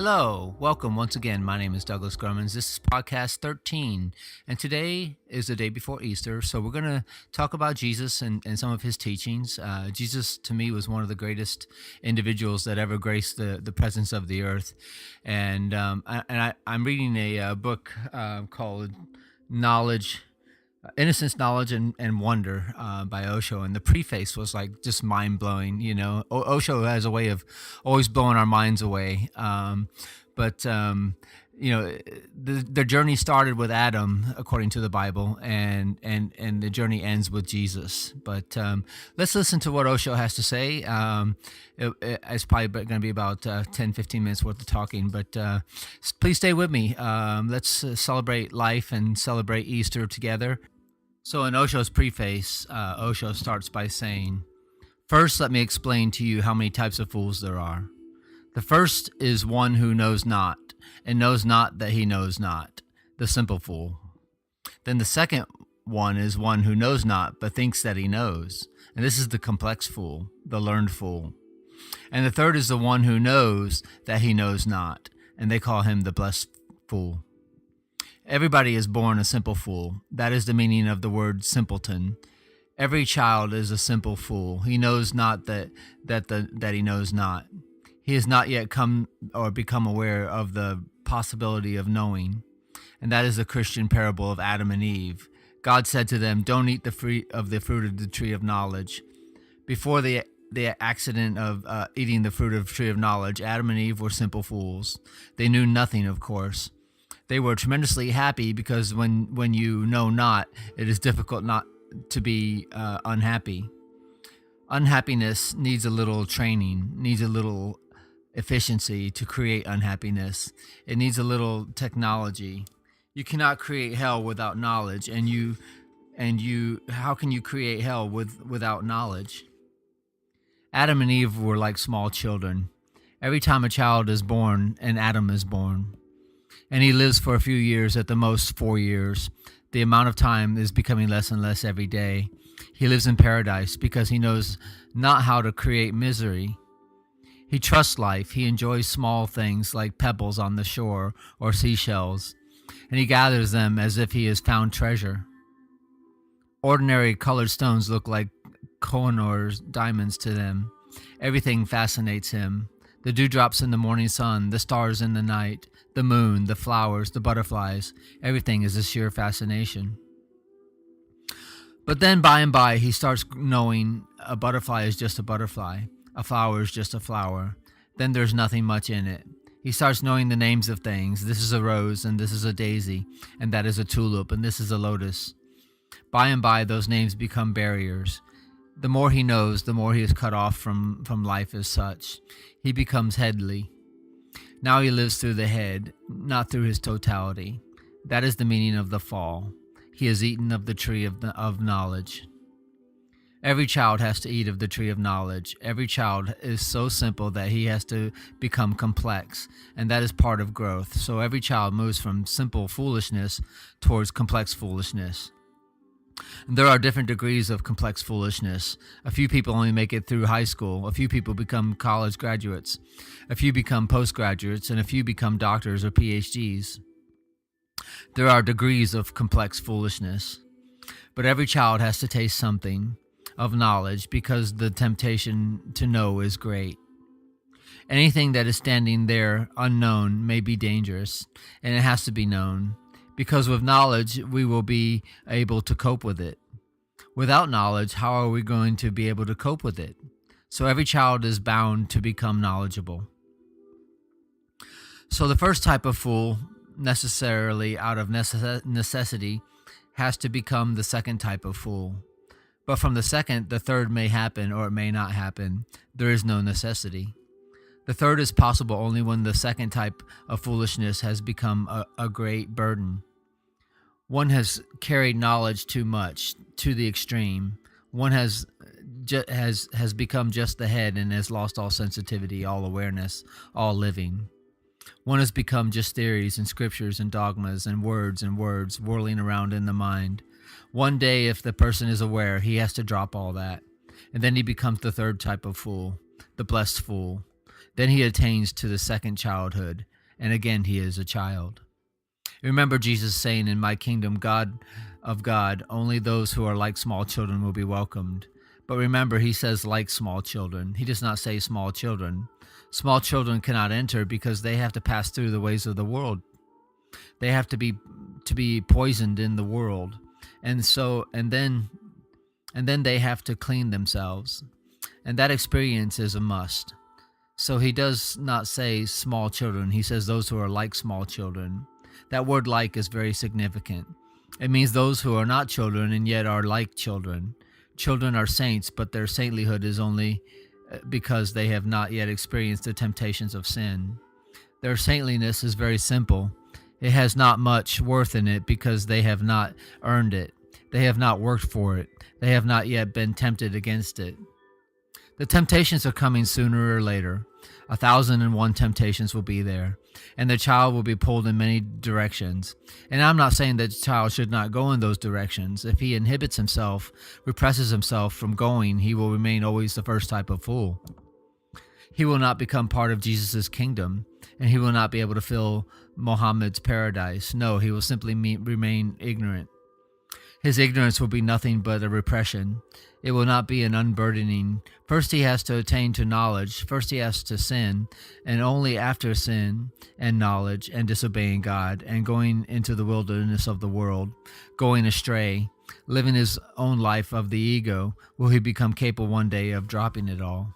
Hello, welcome once again. My name is Douglas Grummons. This is podcast 13, and today is the day before Easter, so we're going to talk about Jesus and some of his teachings. Jesus, to me, was one of the greatest individuals that ever graced the presence of the earth, and I'm reading a book called Knowledge. Innocence, Knowledge, and Wonder by Osho. And the preface was like just mind blowing. You know, Osho has a way of always blowing our minds away. The journey started with Adam, according to the Bible, and the journey ends with Jesus. But let's listen to what Osho has to say. It's probably going to be about 10, 15 minutes worth of talking, but please stay with me. Let's celebrate life and celebrate Easter together. So in Osho's preface, Osho starts by saying, "First, let me explain to you how many types of fools there are. The first is one who knows not, and knows not that he knows not, the simple fool. Then the second one is one who knows not, but thinks that he knows, and this is the complex fool, the learned fool. And the third is the one who knows that he knows not, and they call him the blessed fool. Everybody is born a simple fool. That is the meaning of the word simpleton. Every child is a simple fool. He knows not that he knows not. He has not yet come or become aware of the possibility of knowing. And that is the Christian parable of Adam and Eve. God said to them, 'Don't eat the fruit of the tree of knowledge.' Before the accident of eating the fruit of the tree of knowledge, Adam and Eve were simple fools. They knew nothing, of course. They were tremendously happy because when you know not, it is difficult not to be unhappy. Unhappiness needs a little training, needs a little efficiency to create unhappiness. It needs a little technology. You cannot create hell without knowledge, and how can you create hell without knowledge? Adam and Eve were like small children. Every time a child is born, an Adam is born. And he lives for a few years, at the most 4 years. The amount of time is becoming less and less every day. He lives in paradise because he knows not how to create misery. He trusts life. He enjoys small things like pebbles on the shore or seashells, and he gathers them as if he has found treasure. Ordinary colored stones look like Kohinoor's diamonds to them. Everything fascinates him. The dewdrops in the morning sun, the stars in the night, the moon, the flowers, the butterflies, everything is a sheer fascination. But then by and by, he starts knowing a butterfly is just a butterfly, a flower is just a flower. Then there's nothing much in it. He starts knowing the names of things. This is a rose, and this is a daisy, and that is a tulip, and this is a lotus. By and by, those names become barriers. The more he knows, the more he is cut off from life as such. He becomes headly. Now he lives through the head, not through his totality. That is the meaning of the fall. He has eaten of the tree of knowledge. Every child has to eat of the tree of knowledge. Every child is so simple that he has to become complex, and that is part of growth. So every child moves from simple foolishness towards complex foolishness. There are different degrees of complex foolishness. A few people only make it through high school. A few people become college graduates. A few become postgraduates, and a few become doctors or PhDs. There are degrees of complex foolishness. But every child has to taste something of knowledge because the temptation to know is great. Anything that is standing there unknown may be dangerous, and it has to be known. Because with knowledge, we will be able to cope with it. Without knowledge, how are we going to be able to cope with it? So every child is bound to become knowledgeable. So the first type of fool, necessarily out of necessity, has to become the second type of fool. But from the second, the third may happen or it may not happen. There is no necessity. The third is possible only when the second type of foolishness has become a great burden. One has carried knowledge too much, to the extreme. One has become just the head and has lost all sensitivity, all awareness, all living. One has become just theories and scriptures and dogmas and words whirling around in the mind. One day, if the person is aware, he has to drop all that. And then he becomes the third type of fool, the blessed fool. Then he attains to the second childhood, and again he is a child. Remember Jesus saying, "In my kingdom, God, only those who are like small children will be welcomed." But remember, he says like small children. He does not say small children. Small children cannot enter because they have to pass through the ways of the world. They have to be poisoned in the world. And then they have to clean themselves. And that experience is a must. So he does not say small children. He says those who are like small children. That word like is very significant. It means those who are not children and yet are like children. Children are saints, but their saintlyhood is only because they have not yet experienced the temptations of sin. Their saintliness is very simple. It has not much worth in it because they have not earned it. They have not worked for it. They have not yet been tempted against it. The temptations are coming sooner or later. 1,001 temptations will be there, and the child will be pulled in many directions. And I'm not saying that the child should not go in those directions. If he inhibits himself, represses himself from going, he will remain always the first type of fool. He will not become part of Jesus' kingdom, and he will not be able to fill Muhammad's paradise. No, he will simply remain ignorant. His ignorance will be nothing but a repression. It will not be an unburdening. First he has to attain to knowledge. First he has to sin, and only after sin and knowledge and disobeying God and going into the wilderness of the world, going astray, living his own life of the ego, will he become capable one day of dropping it all.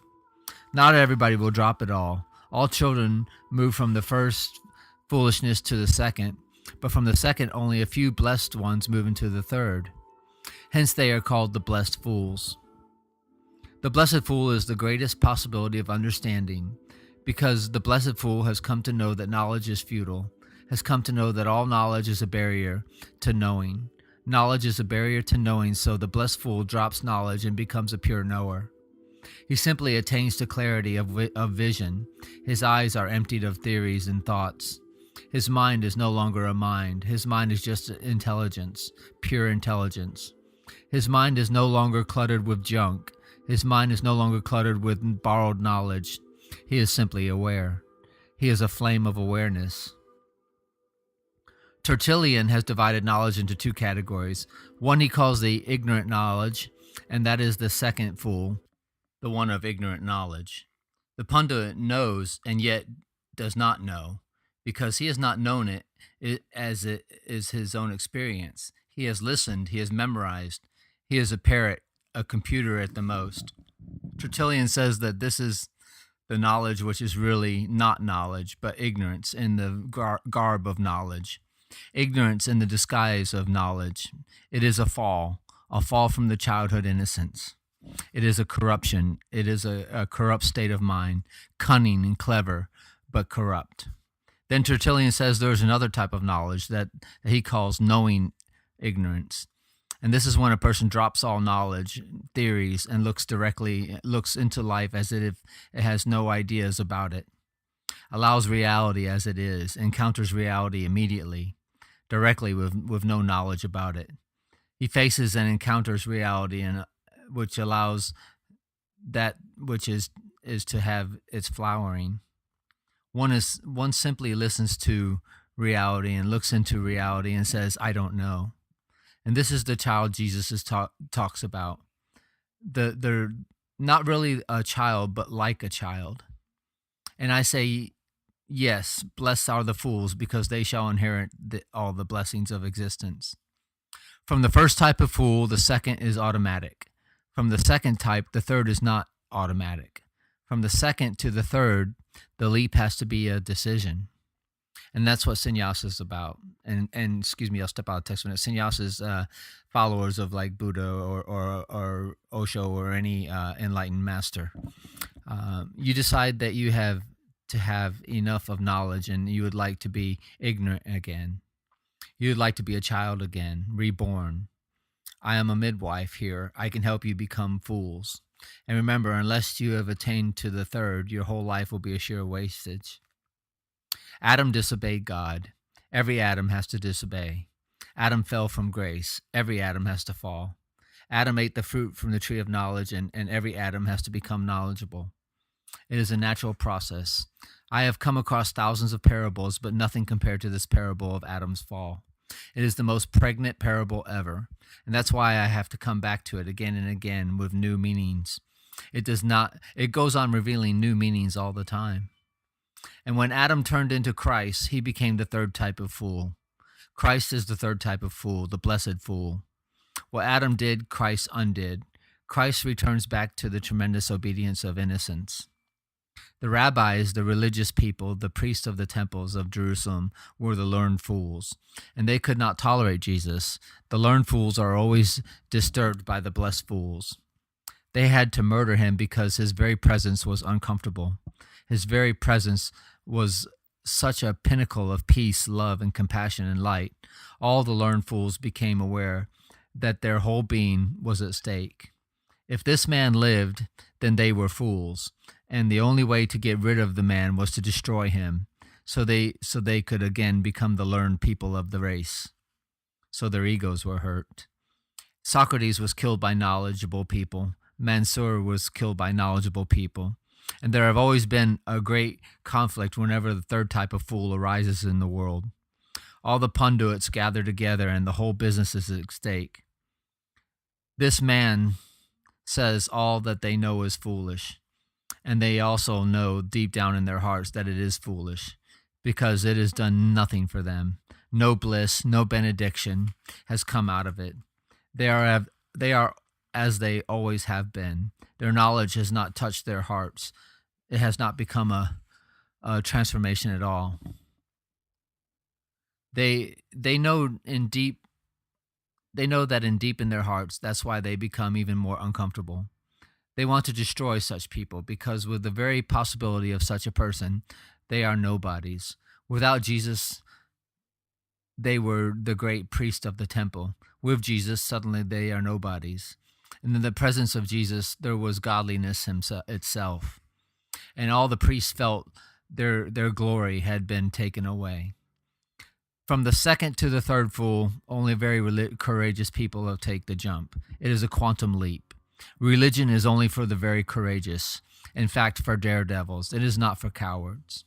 Not everybody will drop it all. All children move from the first foolishness to the second, but from the second only a few blessed ones move into the third. Hence they are called the blessed fools. The blessed fool is the greatest possibility of understanding, because the blessed fool has come to know that knowledge is futile, has come to know that all knowledge is a barrier to knowing. Knowledge is a barrier to knowing, so the blessed fool drops knowledge and becomes a pure knower. He simply attains to clarity of vision. His eyes are emptied of theories and thoughts. His mind is no longer a mind. His mind is just intelligence, pure intelligence. His mind is no longer cluttered with junk. His mind is no longer cluttered with borrowed knowledge. He is simply aware. He is a flame of awareness. Tertullian has divided knowledge into two categories. One he calls the ignorant knowledge, and that is the second fool, the one of ignorant knowledge. The pundit knows and yet does not know, because he has not known it as it is his own experience. He has listened, he has memorized, he is a parrot, a computer at the most. Tertullian says that this is the knowledge which is really not knowledge, but ignorance in the garb of knowledge. Ignorance in the disguise of knowledge. It is a fall from the childhood innocence. It is a corruption. It is a corrupt state of mind, cunning and clever, but corrupt. Then Tertullian says there's another type of knowledge that he calls knowing ignorance. And this is when a person drops all knowledge, theories, and looks into life as if it has no ideas about it, allows reality as it is, encounters reality immediately, directly with no knowledge about it. He faces and encounters reality, and which allows that which is to have its flowering. One simply listens to reality and looks into reality and says, "I don't know." And this is the child Jesus talks about. They're not really a child, but like a child. And I say, yes, blessed are the fools, because they shall inherit all the blessings of existence. From the first type of fool, the second is automatic. From the second type, the third is not automatic. From the second to the third, the leap has to be a decision. And that's what sannyasa is about. And excuse me, I'll step out of text for a minute. Sannyasa is followers of like Buddha or Osho or any enlightened master. You decide that you have to have enough of knowledge and you would like to be ignorant again. You would like to be a child again, reborn. I am a midwife here. I can help you become fools. And remember, unless you have attained to the third, your whole life will be a sheer wastage. Adam disobeyed God. Every Adam has to disobey. Adam fell from grace. Every Adam has to fall. Adam ate the fruit from the tree of knowledge, and every Adam has to become knowledgeable. It is a natural process. I have come across thousands of parables, but nothing compared to this parable of Adam's fall. It is the most pregnant parable ever, and that's why I have to come back to it again and again with new meanings. It goes on revealing new meanings all the time. And when Adam turned into Christ, he became the third type of fool. Christ is the third type of fool, the blessed fool. What Adam did, Christ undid. Christ returns back to the tremendous obedience of innocence. The rabbis, the religious people, the priests of the temples of Jerusalem were the learned fools, and they could not tolerate Jesus. The learned fools are always disturbed by the blessed fools. They had to murder him because his very presence was uncomfortable. His very presence was such a pinnacle of peace, love, and compassion and light. All the learned fools became aware that their whole being was at stake. If this man lived, then they were fools, and the only way to get rid of the man was to destroy him, so they could again become the learned people of the race. So their egos were hurt. Socrates was killed by knowledgeable people. Mansur was killed by knowledgeable people. And there have always been a great conflict whenever the third type of fool arises in the world. All the pundits gather together and the whole business is at stake. This man says all that they know is foolish, and they also know deep down in their hearts that it is foolish because it has done nothing for them. No bliss, no benediction has come out of it. They are as they always have been. Their knowledge has not touched their hearts. It has not become a transformation at all. They know that in deep in their hearts, that's why they become even more uncomfortable. They want to destroy such people because with the very possibility of such a person, they are nobodies. Without Jesus, they were the great priest of the temple. With Jesus, suddenly they are nobodies. And in the presence of Jesus, there was godliness itself. And all the priests felt their glory had been taken away. From the second to the third fool, only very courageous people will take the jump. It is a quantum leap. Religion is only for the very courageous. In fact, for daredevils. It is not for cowards.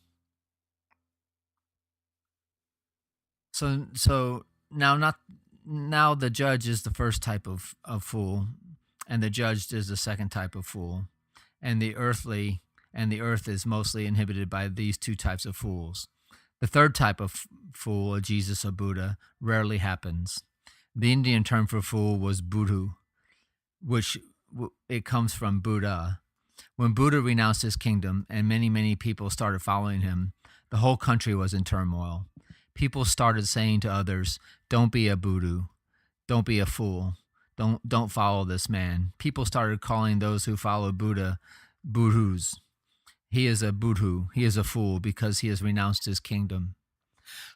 So now the judge is the first type of fool, and the judged is the second type of fool, and the earth is mostly inhibited by these two types of fools. The third type of fool, a Jesus or Buddha, rarely happens. The Indian term for fool was Buddhu, which it comes from Buddha. When Buddha renounced his kingdom and many people started following him, the whole country was in turmoil. People started saying to others, "Don't be a Buddha, don't be a fool, don't follow this man." People started calling those who followed Buddha Buddhus. He is a Buddhu, he is a fool because he has renounced his kingdom.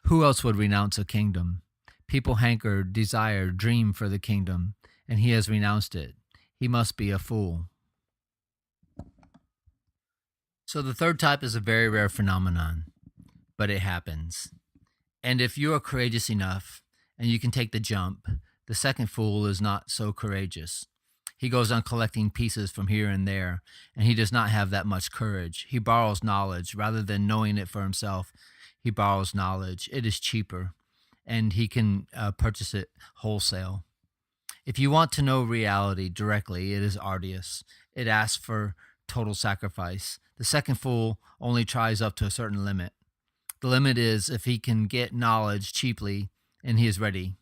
Who else would renounce a kingdom? People hanker, desire, dream for the kingdom, and he has renounced it. He must be a fool. So the third type is a very rare phenomenon, but it happens. And if you are courageous enough and you can take the jump, the second fool is not so courageous. He goes on collecting pieces from here and there, and he does not have that much courage. He borrows knowledge. Rather than knowing it for himself, he borrows knowledge. It is cheaper, and he can purchase it wholesale. If you want to know reality directly, it is arduous. It asks for total sacrifice. The second fool only tries up to a certain limit. The limit is if he can get knowledge cheaply, and he is ready.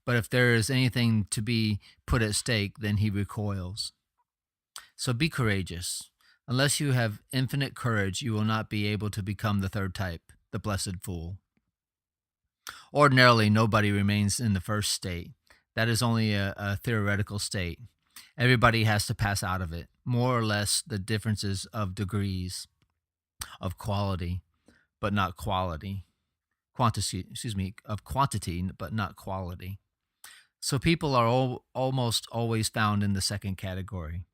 But if there is anything to be put at stake, then he recoils. So be courageous. Unless you have infinite courage, you will not be able to become the third type, the blessed fool. Ordinarily, nobody remains in the first state. That is only a theoretical state. Everybody has to pass out of it. More or less, the differences of degrees, of quality, but not quality. Of quantity, but not quality. So people are almost always found in the second category.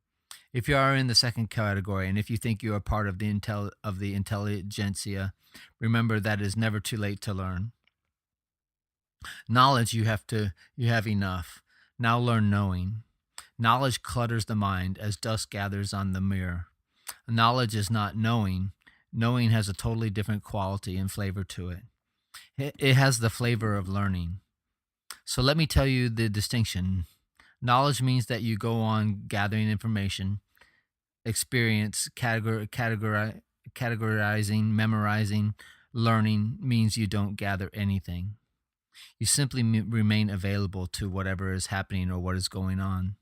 If you are in the second category, and if you think you are part of the intelligentsia, remember that it is never too late to learn. Knowledge you have enough. Now learn knowing. Knowledge clutters the mind as dust gathers on the mirror. Knowledge is not knowing. Knowing has a totally different quality and flavor to it. It has the flavor of learning. So let me tell you the distinction. Knowledge means that you go on gathering information, experience, categorizing, memorizing. Learning means you don't gather anything. You simply remain available to whatever is happening or what is going on.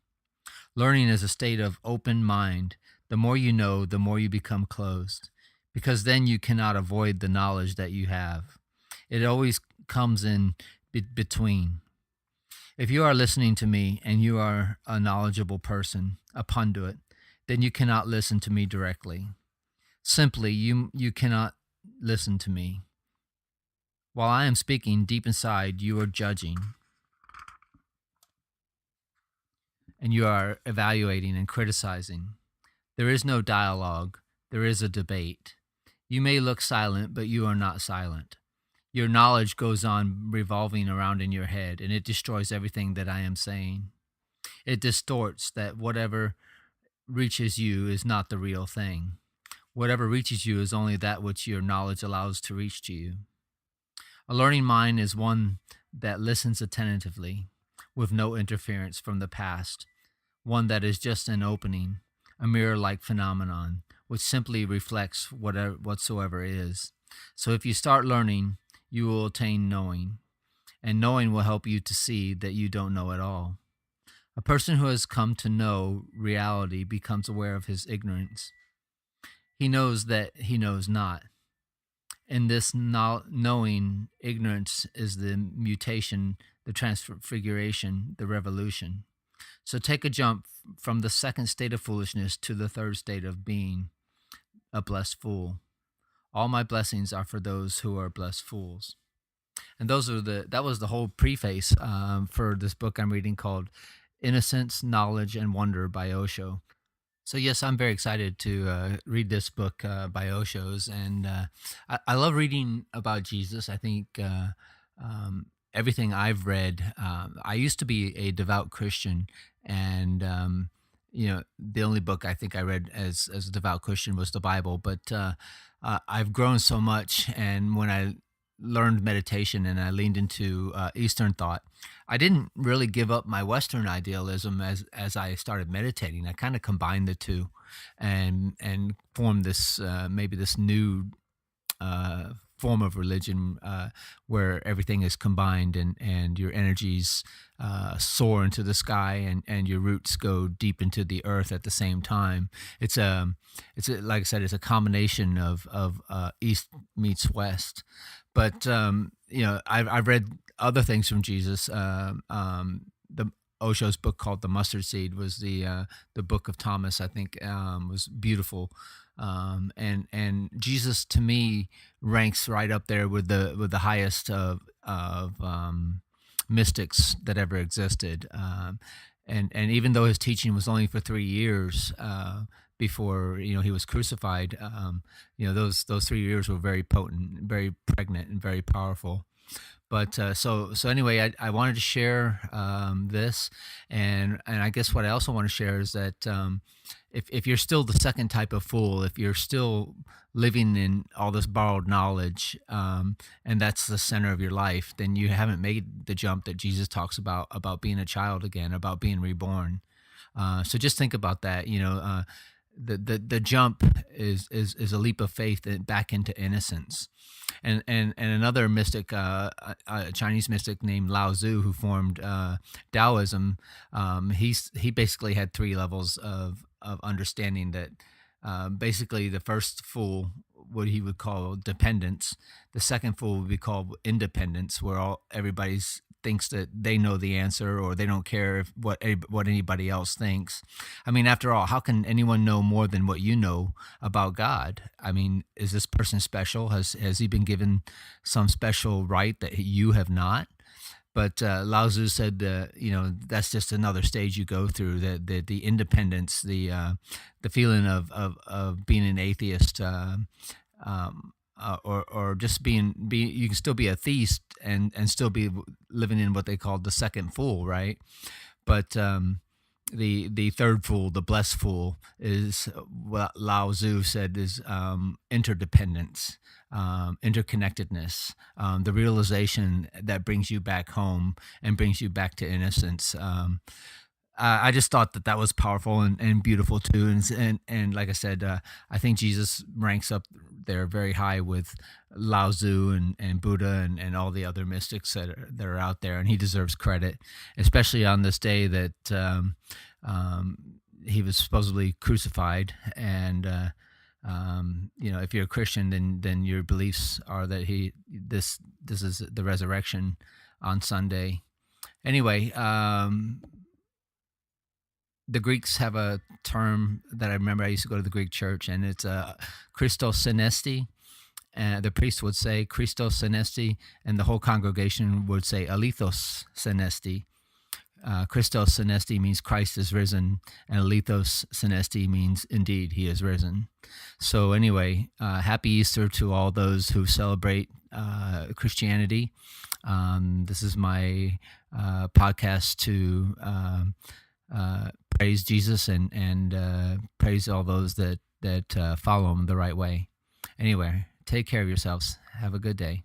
Learning is a state of open mind. The more you know, the more you become closed, because then you cannot avoid the knowledge that you have. It always comes in between. If you are listening to me and you are a knowledgeable person, a pundit, then you cannot listen to me directly. Simply, you cannot listen to me. While I am speaking, deep inside, you are judging and you are evaluating and criticizing. There is no dialogue, there is a debate. You may look silent, but you are not silent. Your knowledge goes on revolving around in your head, and it destroys everything that I am saying. It distorts that whatever reaches you is not the real thing. Whatever reaches you is only that which your knowledge allows to reach to you. A learning mind is one that listens attentively, with no interference from the past, one that is just an opening, a mirror-like phenomenon, which simply reflects whatsoever is. So if you start learning, you will attain knowing, and knowing will help you to see that you don't know at all. A person who has come to know reality becomes aware of his ignorance. He knows that he knows not. In this knowing, ignorance is the mutation, the transfiguration, the revolution. So take a jump from the second state of foolishness to the third state of being a blessed fool. All my blessings are for those who are blessed fools. And that was the whole preface for this book I'm reading called Innocence, Knowledge, and Wonder by Osho. So yes, I'm very excited to read this book by Osho's, and I love reading about Jesus. I think everything I've read, I used to be a devout Christian, and the only book I think I read as a devout Christian was the Bible. But I've grown so much, and when I learned meditation and I leaned into Eastern thought, I didn't really give up my Western idealism as I started meditating. I kind of combined the two, and formed this maybe this new form of religion where everything is combined, and your energies soar into the sky, and your roots go deep into the earth at the same time. Like I said, it's a combination of East meets West. But I've read other things from Jesus. The Osho's book called The Mustard Seed was the book of Thomas. I think was beautiful. And Jesus to me ranks right up there with the highest of mystics that ever existed. And even though his teaching was only for 3 years before he was crucified, those 3 years were very potent, very pregnant, and very powerful. But so anyway, I wanted to share this, and I guess what I also want to share is that if you're still the second type of fool, if you're still living in all this borrowed knowledge, and that's the center of your life, then you haven't made the jump that Jesus talks about being a child again, about being reborn. So just think about that. The jump is a leap of faith back into innocence. And another mystic, a Chinese mystic named Lao Tzu, who formed Taoism, he basically had 3 levels of understanding that basically the first fool, what he would call dependence. The second fool would be called independence, where everybody's thinks that they know the answer, or they don't care what anybody else thinks. I mean, after all, how can anyone know more than what you know about God? I mean, is this person special? Has he been given some special right that you have not? But Lao Tzu said, that's just another stage you go through. The independence, the feeling of being an atheist, or just being you can still be a theist and still be living in what they call the second fool, right? But the third fool, the blessed fool, is what Lao Tzu said is interdependence, interconnectedness, the realization that brings you back home and brings you back to innocence. I just thought that that was powerful and beautiful too, and like I said, I think Jesus ranks up there very high with Lao Tzu and Buddha and all the other mystics that are out there, and he deserves credit, especially on this day that um, he was supposedly crucified. And if you're a Christian, then your beliefs are that this is the resurrection on Sunday. Anyway, the Greeks have a term that I remember. I used to go to the Greek church, and it's Christos Synesti. The priest would say Christos Synesti, and the whole congregation would say Alethos Synesti. Christos Synesti means Christ is risen, and Alethos Synesti means indeed he is risen. So anyway, happy Easter to all those who celebrate Christianity. This is my podcast to praise Jesus and praise all those that follow him the right way. Anyway, take care of yourselves. Have a good day.